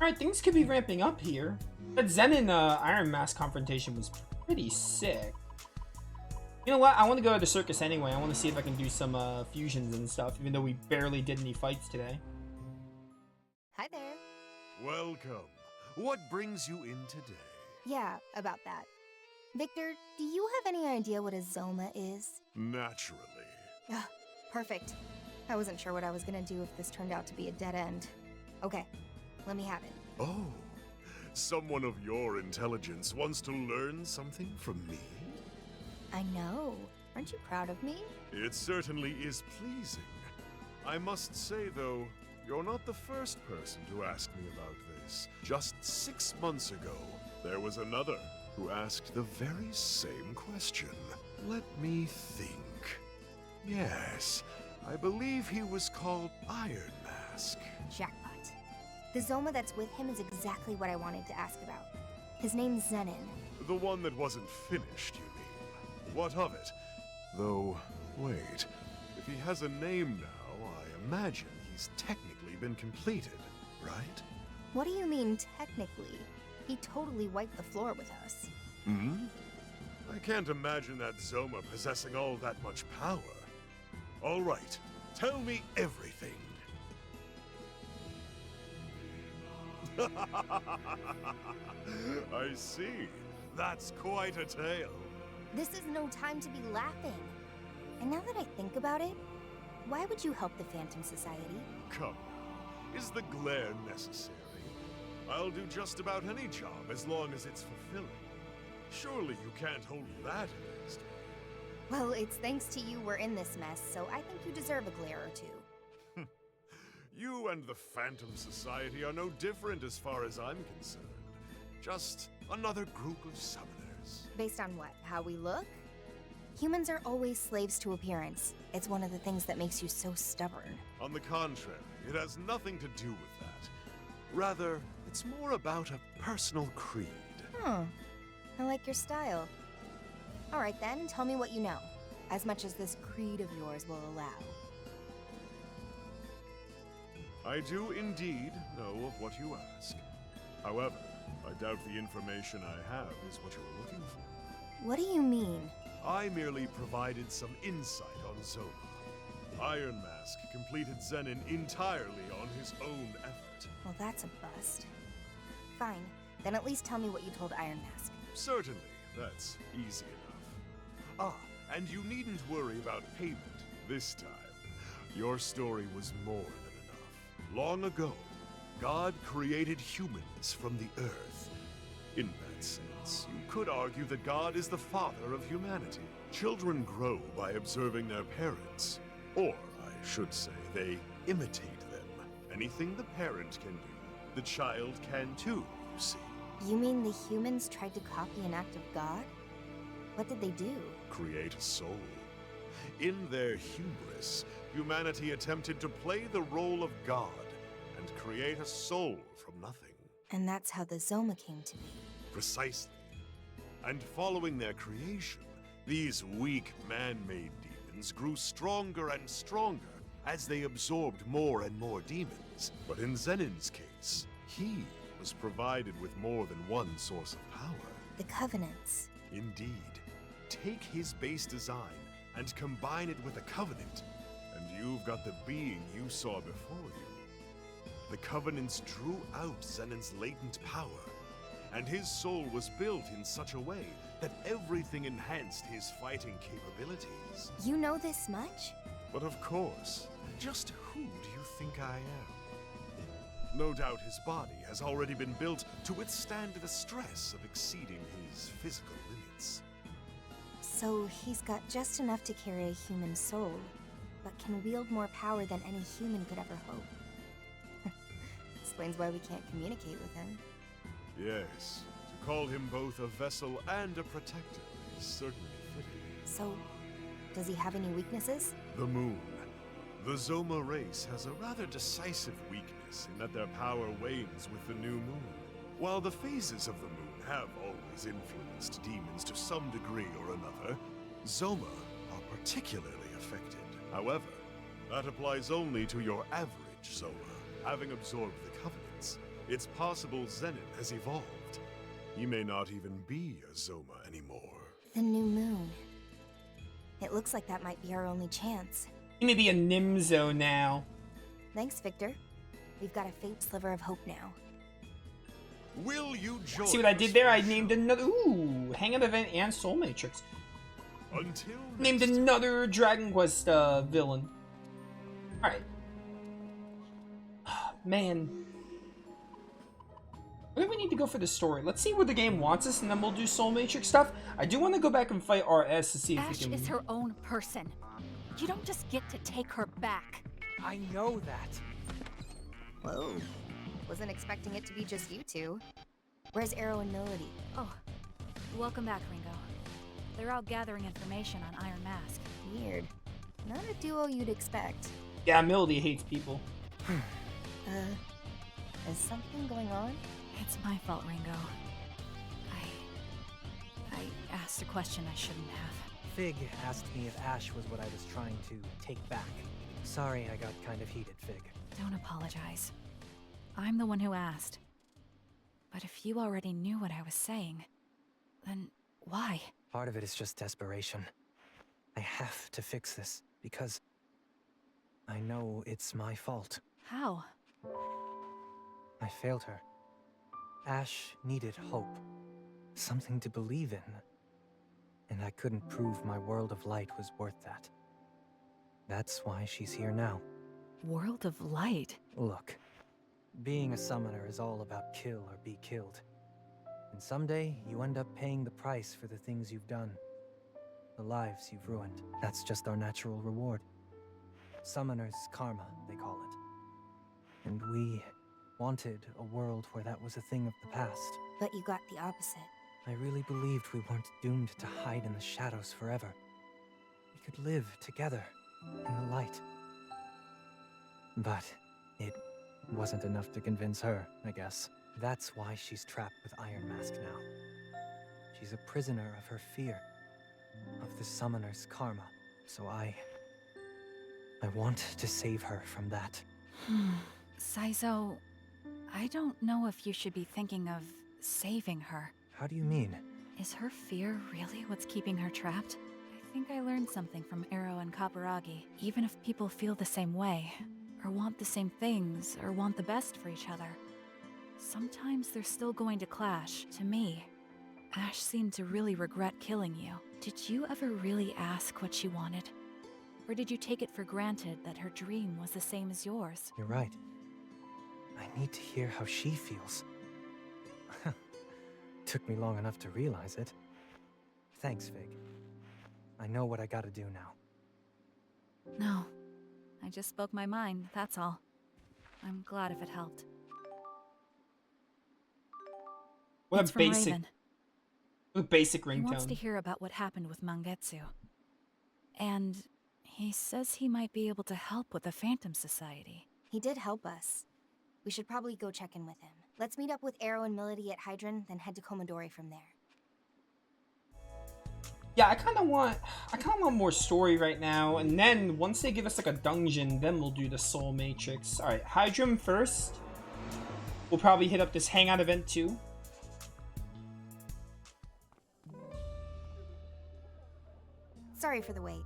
Alright, things could be ramping up here. That Zenin Iron Mask confrontation was pretty sick. You know what? I want to go to the circus anyway. I want to see if I can do some fusions and stuff, even though we barely did any fights today. Hi there. Welcome. What brings you in today? Yeah, about that. Victor, do you have any idea what a Zoma is? Naturally. Ugh, perfect. I wasn't sure what I was gonna do if this turned out to be a dead end. Okay, let me have it. Oh, someone of your intelligence wants to learn something from me? I know. Aren't you proud of me? It certainly is pleasing. I must say, though, you're not the first person to ask me about this. Just 6 months ago, there was another who asked the very same question. Let me think. Yes, I believe he was called Iron Mask. Jackpot. The Zoma that's with him is exactly what I wanted to ask about. His name's Zenin. The one that wasn't finished, you mean? What of it? Though, wait, if he has a name now, I imagine he's technically been completed, right? What do you mean, technically? He totally wiped the floor with us. Hmm? I can't imagine that Zoma possessing all that much power. All right, tell me everything. I see. That's quite a tale. This is no time to be laughing. And now that I think about it, why would you help the Phantom Society? Come, is the glare necessary? I'll do just about any job as long as it's fulfilling. Surely you can't hold that against me. Well, it's thanks to you we're in this mess, so I think you deserve a glare or two. You and the Phantom Society are no different as far as I'm concerned. Just another group of summoners. Based on what? How we look? Humans are always slaves to appearance. It's one of the things that makes you so stubborn. On the contrary, it has nothing to do with that. Rather, it's more about a personal creed. Hmm. I like your style. Alright then, tell me what you know. As much as this creed of yours will allow. I do indeed know of what you ask. However, I doubt the information I have is what you are looking for. What do you mean? I merely provided some insight on Zoma. Iron Mask completed Zenin entirely on his own effort. Well, that's a bust. Fine, then at least tell me what you told Iron Mask. Certainly, that's easy enough. Ah, and you needn't worry about payment this time. Your story was more than enough. Long ago, God created humans from the earth. In that sense, you could argue that God is the father of humanity. Children grow by observing their parents. Or, I should say, they imitate them. Anything the parent can do, the child can too, you see. You mean the humans tried to copy an act of God? What did they do? Create a soul. In their hubris, humanity attempted to play the role of God and create a soul from nothing. And that's how the Zoma came to be. Precisely. And following their creation, these weak man-made demons grew stronger and stronger as they absorbed more and more demons. But in Zenin's case, he was provided with more than one source of power. The Covenants. Indeed. Take his base design and combine it with a Covenant, and you've got the being you saw before you. The Covenants drew out Zenin's latent power, and his soul was built in such a way that everything enhanced his fighting capabilities. You know this much? But of course, just who do you think I am? No doubt his body has already been built to withstand the stress of exceeding his physical limits. So he's got just enough to carry a human soul, but can wield more power than any human could ever hope. Explains why we can't communicate with him. Yes, to call him both a vessel and a protector is certainly fitting. So, does he have any weaknesses? The moon. The Zoma race has a rather decisive weakness in that their power wanes with the new moon. While the phases of the moon have always influenced demons to some degree or another, Zoma are particularly affected. However, that applies only to your average Zoma, having absorbed the Covenants. It's possible Zenin has evolved. He may not even be a Zoma anymore. The new moon. It looks like that might be our only chance. He may be a Nimzo now. Thanks, Victor. We've got a faint sliver of hope now. Will you join See what I did there? I us? named another... Ooh, Hangout Event and Soul Matrix. Until Named next time. another Dragon Quest villain. Alright. Man. Where do we need to go for the story? Let's see where the game wants us, and then we'll do Soul Matrix stuff. I do want to go back and fight RS to see if Ash we can... is her own person. You don't just get to take her back. I know that. Whoa. Wasn't expecting it to be just you two. Where's Arrow and Melody? Oh, welcome back, Ringo. They're out gathering information on Iron Mask. Weird. Not a duo you'd expect. Yeah, Melody hates people. Is something going on? It's my fault, Ringo. I asked a question I shouldn't have. Fig asked me if Ash was what I was trying to take back. Sorry I got kind of heated, Fig. Don't apologize. I'm the one who asked. But if you already knew what I was saying, then why? Part of it is just desperation. I have to fix this, because I know it's my fault. How? I failed her. Ash needed hope. Something to believe in. And I couldn't prove my world of light was worth that. That's why she's here now. World of Light? Look, being a summoner is all about kill or be killed. And someday, you end up paying the price for the things you've done. The lives you've ruined. That's just our natural reward. Summoner's karma, they call it. And we wanted a world where that was a thing of the past. But you got the opposite. I really believed we weren't doomed to hide in the shadows forever. We could live together, in the light. But it wasn't enough to convince her, I guess. That's why she's trapped with Iron Mask now. She's a prisoner of her fear, of the summoner's karma. So I want to save her from that. Saizo, I don't know if you should be thinking of saving her. How do you mean? Is her fear really what's keeping her trapped? I think I learned something from Arrow and Kaburagi. Even if people feel the same way, or want the same things, or want the best for each other, sometimes they're still going to clash. To me, Ash seemed to really regret killing you. Did you ever really ask what she wanted? Or did you take it for granted that her dream was the same as yours? You're right. I need to hear how she feels. Took me long enough to realize it. Thanks, Fig. I know what I gotta do now. No. I just spoke my mind, that's all. I'm glad if it helped. What It's a from basic, Raven. what a basic He wants to ringtone. hear about what happened with Mangetsu. And he says he might be able to help with the Phantom Society. He did help us. We should probably go check in with him. Let's meet up with Arrow and Melody at Hydron, then head to Komodori from there. Yeah, I kind of want more story right now, and then once they give us like a dungeon, then we'll do the Soul Matrix. All right, Hydrum first. We'll probably hit up this Hangout event too. Sorry for the wait.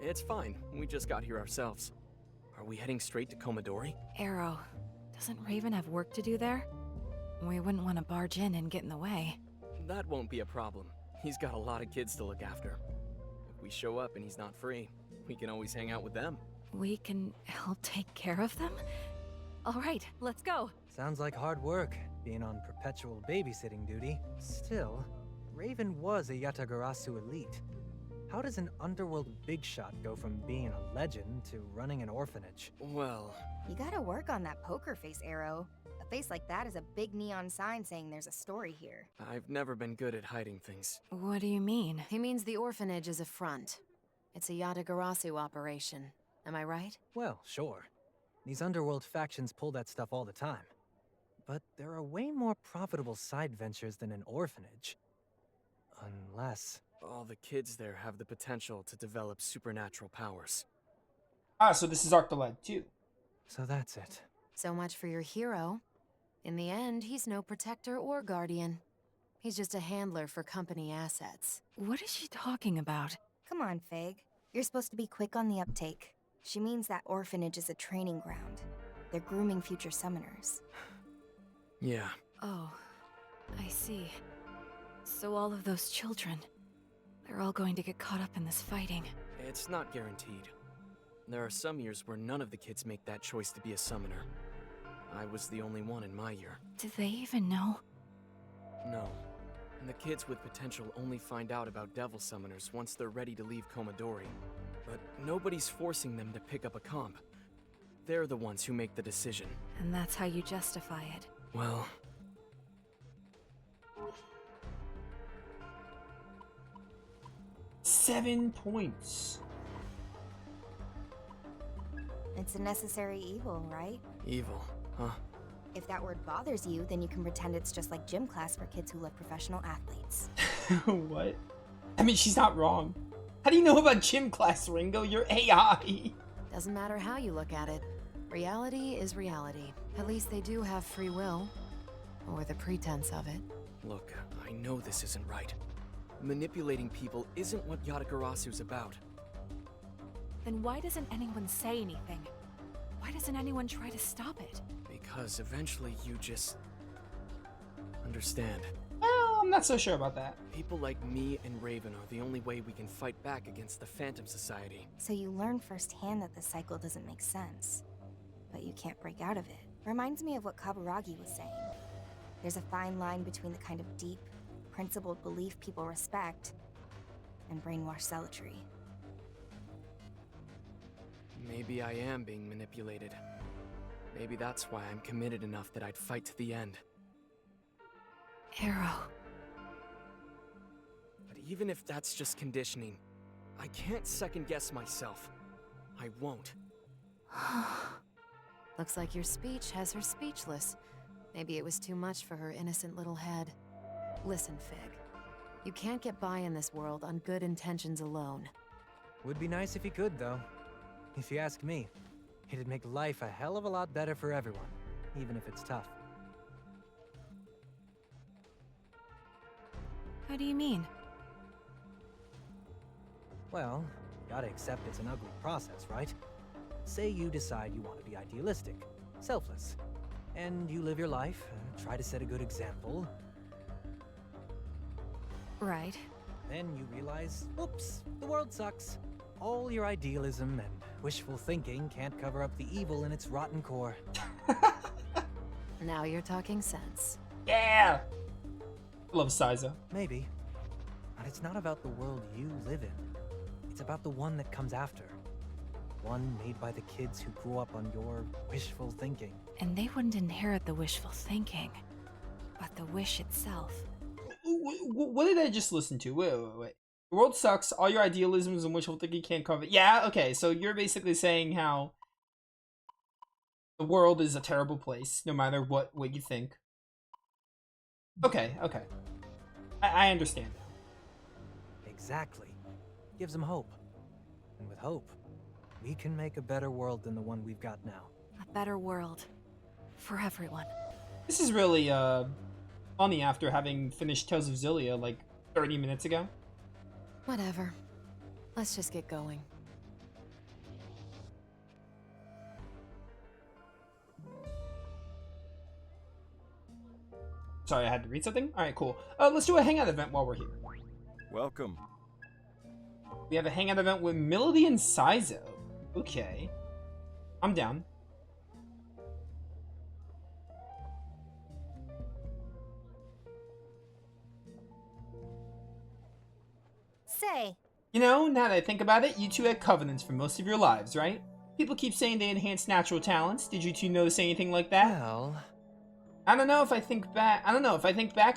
It's fine. We just got here ourselves. Are we heading straight to Komodori? Arrow, doesn't Raven have work to do there? We wouldn't want to barge in and get in the way. That won't be a problem. He's got a lot of kids to look after. If we show up and he's not free, we can always hang out with them. We can help take care of them? All right, let's go. Sounds like hard work, being on perpetual babysitting duty. Still, Raven was a Yatagarasu elite. How does an underworld big shot go from being a legend to running an orphanage? Well, You gotta work on that poker face, Arrow. A face like that is a big neon sign saying there's a story here. I've never been good at hiding things. What do you mean? He means the orphanage is a front. It's a Yatagarasu operation. Am I right? Well, sure. These underworld factions pull that stuff all the time. But there are way more profitable side ventures than an orphanage. Unless... All the kids there have the potential to develop supernatural powers. Ah, so this is Arc the Leg too. So that's it. So much for your hero. In the end, he's no protector or guardian. He's just a handler for company assets. What is she talking about? Come on, Fig. You're supposed to be quick on the uptake. She means that orphanage is a training ground. They're grooming future summoners. Yeah. Oh, I see. So all of those children, they're all going to get caught up in this fighting. It's not guaranteed. There are some years where none of the kids make that choice to be a summoner. I was the only one in my year. Do they even know? No. And the kids with potential only find out about devil summoners once they're ready to leave Komodori. But nobody's forcing them to pick up a comp. They're the ones who make the decision. And that's how you justify it. Well... Seven points. It's a necessary evil, right? Evil, huh? If that word bothers you, then you can pretend it's just like gym class for kids who love professional athletes. What? I mean, she's not wrong. How do you know about gym class, Ringo? You're AI. Doesn't matter how you look at it. Reality is reality. At least they do have free will. Or the pretense of it. Look, I know this isn't right. Manipulating people isn't what Yatagarasu's about. Then why doesn't anyone say anything? Why doesn't anyone try to stop it? Because eventually you just... understand. Well, I'm not so sure about that. People like me and Raven are the only way we can fight back against the Phantom Society. So you learn firsthand that the cycle doesn't make sense. But you can't break out of it. Reminds me of what Kaburagi was saying. There's a fine line between the kind of deep, principled belief people respect and brainwashed zealotry. Maybe I am being manipulated. Maybe that's why I'm committed enough that I'd fight to the end. Arrow. But even if that's just conditioning, I can't second guess myself. I won't. Looks like your speech has her speechless. Maybe it was too much for her innocent little head. Listen, Fig. You can't get by in this world on good intentions alone. Would be nice if he could, though. If you ask me, it'd make life a hell of a lot better for everyone, even if it's tough. How do you mean? Well, gotta accept it's an ugly process, right? Say you decide you want to be idealistic, selfless, and you live your life, try to set a good example. Right. Then you realize, oops, the world sucks. All your idealism and wishful thinking can't cover up the evil in its rotten core. Now you're talking sense. Yeah! I love Saizo. Maybe. But it's not about the world you live in. It's about the one that comes after. One made by the kids who grew up on your wishful thinking. And they wouldn't inherit the wishful thinking, but the wish itself. What did I just listen to? Wait. The world sucks. All your idealisms and wishful thinking can't cover it. Yeah, okay. So you're basically saying how the world is a terrible place, no matter what you think. Okay. I understand now. Exactly. Gives them hope. And with hope, we can make a better world than the one we've got now. A better world. For everyone. This is really, funny after having finished Tales of Xillia, like, 30 minutes ago. Whatever. Let's just get going. Sorry, I had to read something? Alright, cool. Let's do a hangout event while we're here. Welcome. We have a hangout event with Melody and Saizo. Okay. I'm down. Say, You know, now that I think about it, you two had covenants for most of your lives, right? People keep saying they enhance natural talents. Did you two notice anything like that? Well... I don't know if I think back,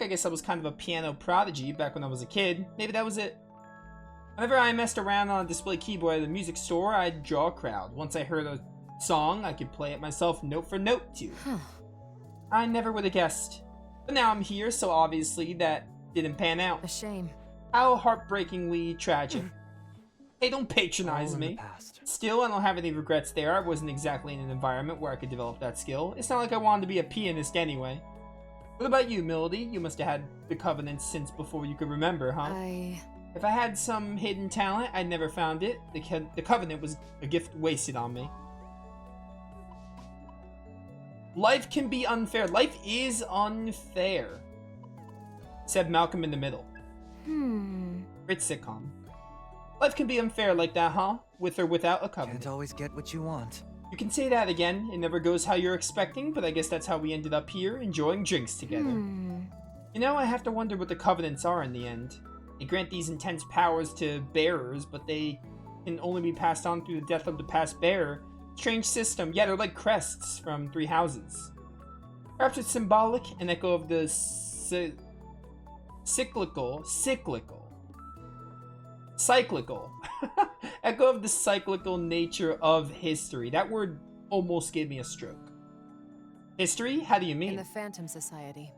I guess I was kind of a piano prodigy back when I was a kid. Maybe that was it. Whenever I messed around on a display keyboard at a music store, I'd draw a crowd. Once I heard a song, I could play it myself note for note too. I never would have guessed. But now I'm here, so obviously that didn't pan out. A shame. How heartbreakingly tragic. Hey, don't patronize All in the me. past. Still, I don't have any regrets there. I wasn't exactly in an environment where I could develop that skill. It's not like I wanted to be a pianist anyway. What about you, Milady? You must have had the Covenant since before you could remember, huh? If I had some hidden talent, I never found it. The Covenant was a gift wasted on me. Life can be unfair. Life is unfair, said Malcolm in the Middle. Great sitcom. Life can be unfair like that, huh? With or without a Covenant. Can't always get what you want. You can say that again. It never goes how you're expecting, but I guess that's how we ended up here, enjoying drinks together. You know, I have to wonder what the Covenants are in the end. They grant these intense powers to bearers, but they can only be passed on through the death of the past bearer. Strange system. Yeah, they're like crests from Three Houses. Perhaps it's symbolic, an echo of the cyclical echo of the cyclical nature of history. That word almost gave me a stroke. History? How do you mean? In the Phantom Society.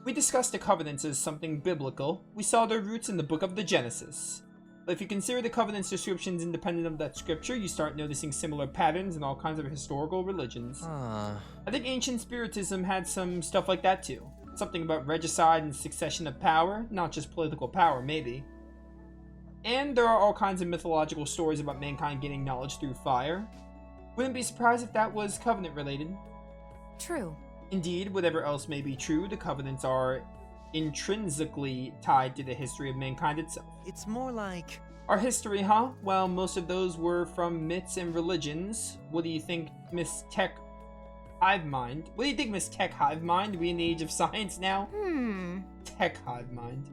We discussed the Covenants as something biblical. We saw their roots in the book of the Genesis. But if you consider the Covenant's descriptions independent of that scripture, you start noticing similar patterns in all kinds of historical religions. I think ancient Spiritism had some stuff like that too. Something about regicide and succession of power, not just political power, maybe. And there are all kinds of mythological stories about mankind gaining knowledge through fire. Wouldn't be surprised if that was Covenant related. True. Indeed, whatever else may be true, the Covenants are intrinsically tied to the history of mankind itself. It's more like... Our history, huh? Well, most of those were from myths and religions. What do you think, Miss Tech Hive Mind? What do you think, Miss Tech Hive Mind? We in the age of science now? Tech Hive Mind.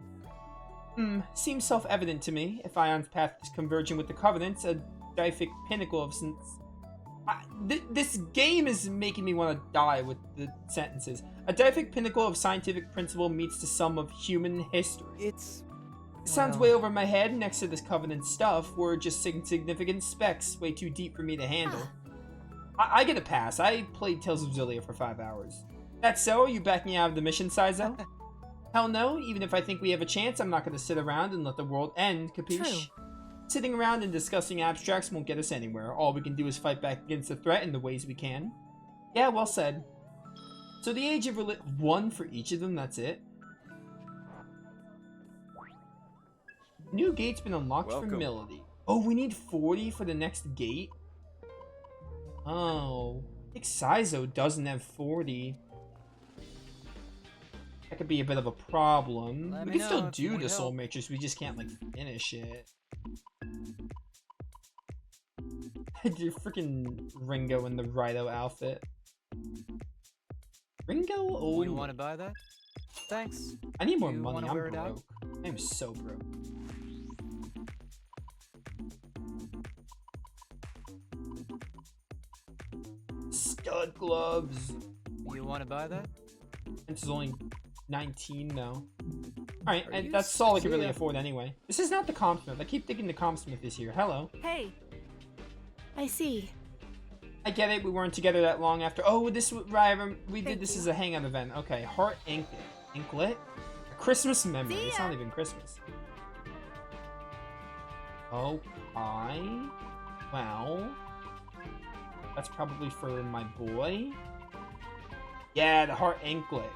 Seems self-evident to me. If Ion's path is converging with the Covenants, a deific pinnacle of this game is making me want to die with the sentences. A deific pinnacle of scientific principle meets the sum of human history. It sounds way over my head. Next to this Covenant stuff, we're just insignificant specks, way too deep for me to handle. I get a pass. I played Tales of Zillia for 5 hours. That's so? You back me out of the mission, Saizo? Hell no. Even if I think we have a chance, I'm not going to sit around and let the world end, capiche? True. Sitting around and discussing abstracts won't get us anywhere. All we can do is fight back against the threat in the ways we can. Yeah, well said. So the age of one for each of them, that's it. New gate's been unlocked for Milady. Oh, we need 40 for the next gate? Oh. I think Saizo doesn't have 40. That could be a bit of a problem. We can still do the Soul Matrix, we just can't, like, finish it. Dude, freaking Ringo in the Rhino outfit. Ringo? Oh. You want to buy that? Thanks. I need more money. I'm broke. I'm so broke. Stud gloves. You want to buy that? This is only 19 though. Alright, and that's all I can really afford anyway. This is not the Compsmith. I keep thinking the Compsmith is here. Hello. Hey. I see. I get it. We weren't together that long after. Oh, this we did this as a hangout event. Okay, Heart Inklet. A Christmas memory. It's not even Christmas. Oh, hi. Well, that's probably for my boy. Yeah, the Heart Inklet.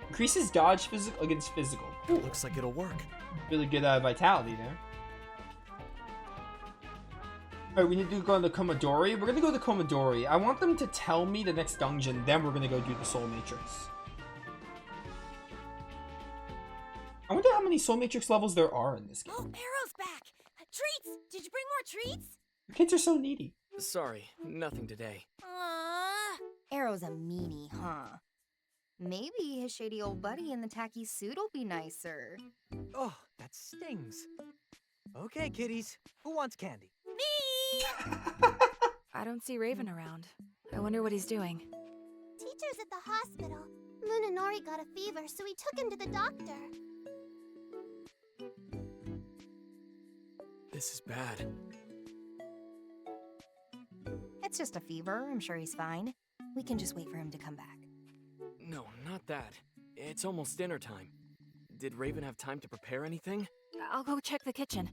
Increases dodge against physical. Cool. Looks like it'll work. Really good vitality there. Alright, we need to go to the Komodori. We're gonna go to the Komodori. I want them to tell me the next dungeon, then we're gonna go do the Soul Matrix. I wonder how many Soul Matrix levels there are in this game. Oh, Arrow's back! Treats! Did you bring more treats? The kids are so needy. Sorry, nothing today. Arrow's a meanie, huh? Maybe his shady old buddy in the tacky suit'll be nicer. Oh, that stings. Okay, kiddies. Who wants candy? Me! I don't see Raven around. I wonder what he's doing. Teacher's at the hospital. Munenori got a fever, so we took him to the doctor. This is bad. It's just a fever. I'm sure he's fine. We can just wait for him to come back. No, not that. It's almost dinner time. Did Raven have time to prepare anything? I'll go check the kitchen.